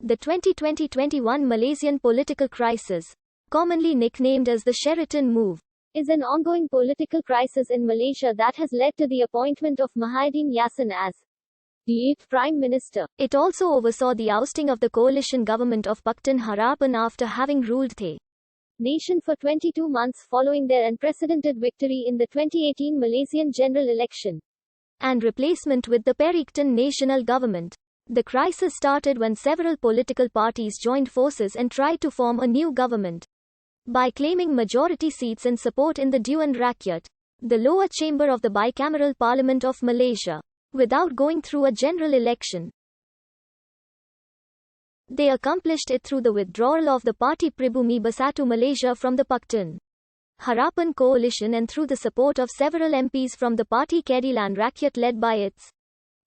The 2020-21 Malaysian political crisis, commonly nicknamed as the Sheraton move, is an ongoing political crisis in Malaysia that has led to the appointment of Mahathir Yassin as the eighth Prime Minister. It also oversaw the ousting of the coalition government of Pakatan Harapan after having ruled the nation for 22 months following their unprecedented victory in the 2018 Malaysian general election and replacement with the Perikatan Nasional government. The crisis started when several political parties joined forces and tried to form a new government by claiming majority seats and support in the Dewan Rakyat, the lower chamber of the bicameral Parliament of Malaysia, without going through a general election. They accomplished it through the withdrawal of the party Pribumi Bersatu Malaysia from the Pakatan Harapan coalition and through the support of several MPs from the party Keadilan Rakyat led by its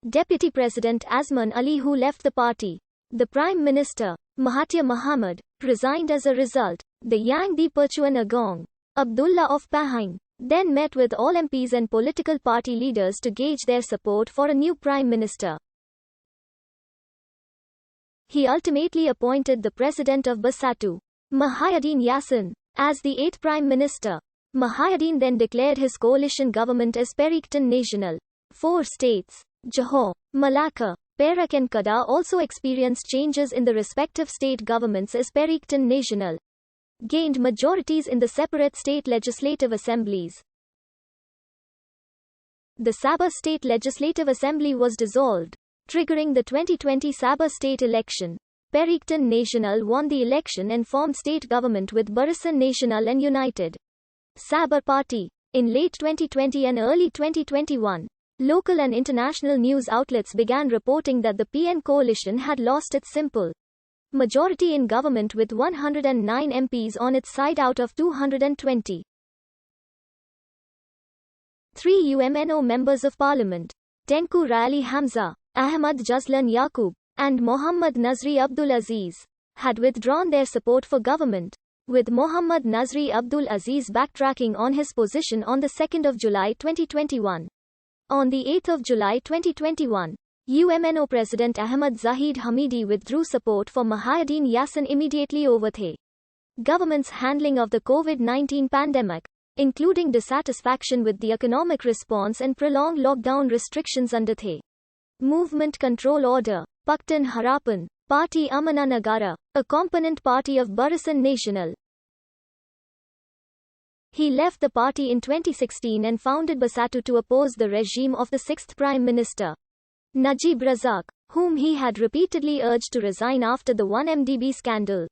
Deputy President Azman Ali, who left the party. The Prime Minister, Mahathir Mohamad, resigned as a result. The Yang di-Pertuan Agong, Abdullah of Pahang, then met with all MPs and political party leaders to gauge their support for a new Prime Minister. He ultimately appointed the President of Bersatu, Mahathir Yassin, as the eighth Prime Minister. Mahathir then declared his coalition government as Perikatan Nasional. 4 states, Johor, Malacca, Perak and Kedah, also experienced changes in the respective state governments as Perikatan Nasional gained majorities in the separate state legislative assemblies. The Sabah State Legislative Assembly was dissolved, triggering the 2020 Sabah state election. Perikatan Nasional won the election and formed state government with Barisan Nasional and United Sabah Party. In late 2020 and early 2021, local and international news outlets began reporting that the PN coalition had lost its simple majority in government with 109 MPs on its side out of 220. 3 UMNO members of parliament, Tengku Raili Hamzah, Ahmad Jazlan Yaqub, and Mohammad Nazri Abdul Aziz, had withdrawn their support for government, with Mohammad Nazri Abdul Aziz backtracking on his position on the 2nd of July 2021. On the 8th of July 2021, UMNO President Ahmad Zahid Hamidi withdrew support for Mahathir Yassin immediately over the government's handling of the COVID-19 pandemic, including dissatisfaction with the economic response and prolonged lockdown restrictions under the Movement Control Order. Pakatan Harapan, Parti Amanah Negara, a component party of Barisan Nasional. He left the party in 2016 and founded Bersatu to oppose the regime of the 6th Prime Minister, Najib Razak, whom he had repeatedly urged to resign after the 1MDB scandal.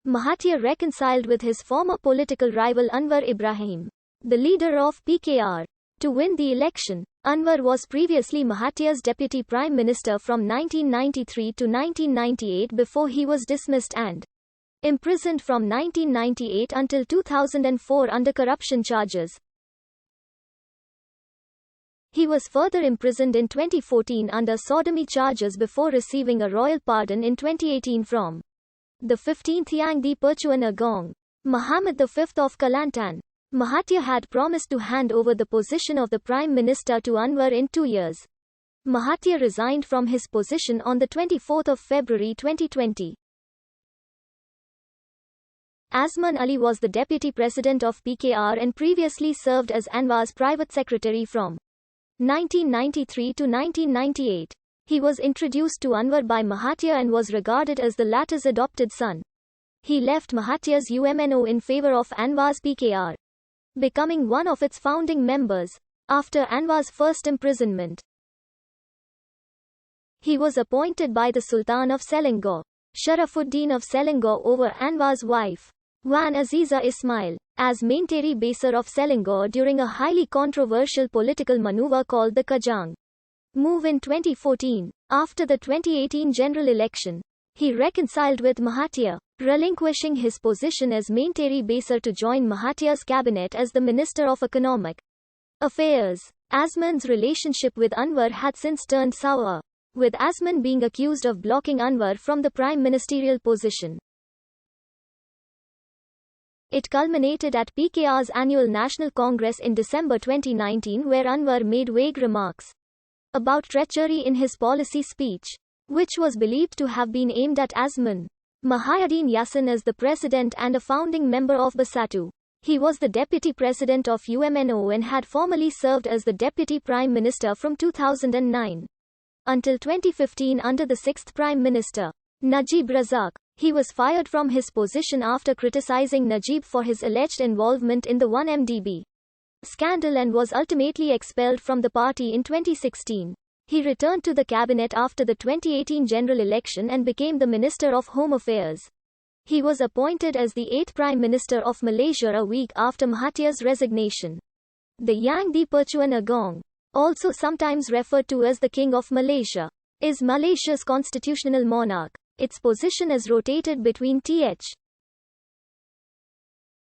Mahathir reconciled with his former political rival Anwar Ibrahim, the leader of PKR, to win the election. Anwar was previously Mahathir's deputy prime minister from 1993 to 1998 before he was dismissed and imprisoned from 1998 until 2004 under corruption charges. He was further imprisoned in 2014 under sodomy charges before receiving a royal pardon in 2018 from the 15th Yang di-Pertuan Agong, Muhammad V of Kelantan. Mahathir had promised to hand over the position of the Prime Minister to Anwar in 2 years. Mahathir resigned from his position on the 24th of February 2020. Azman Ali was the deputy president of PKR and previously served as Anwar's private secretary from 1993 to 1998. He was introduced to Anwar by Mahathir and was regarded as the latter's adopted son. He left Mahathir's UMNO in favor of Anwar's PKR, becoming one of its founding members. After Anwar's first imprisonment, he was appointed by the Sultan of Selangor, Sharafuddin of Selangor, over Anwar's wife, Wan Aziza Ismail, as Menteri Besar of Selangor during a highly controversial political maneuver called the Kajang move in 2014. After the 2018 general election, he reconciled with Mahathir, relinquishing his position as Menteri Besar to join Mahathir's cabinet as the Minister of Economic Affairs. Azman's relationship with Anwar had since turned sour, with Azman being accused of blocking Anwar from the prime ministerial position. It culminated at PKR's annual National Congress in December 2019, where Anwar made vague remarks about treachery in his policy speech. which was believed to have been aimed at Azman. Muhyiddin Yassin is the president and a founding member of Bersatu. He was the deputy president of UMNO and had formerly served as the deputy prime minister from 2009 until 2015 under the sixth prime minister, Najib Razak. He was fired from his position after criticizing Najib for his alleged involvement in the 1MDB scandal and was ultimately expelled from the party in 2016. He returned to the cabinet after the 2018 general election and became the Minister of Home Affairs. He was appointed as the 8th Prime Minister of Malaysia a week after Mahathir's resignation. The Yang di-Pertuan Agong, also sometimes referred to as the King of Malaysia, is Malaysia's constitutional monarch. Its position is rotated between Th.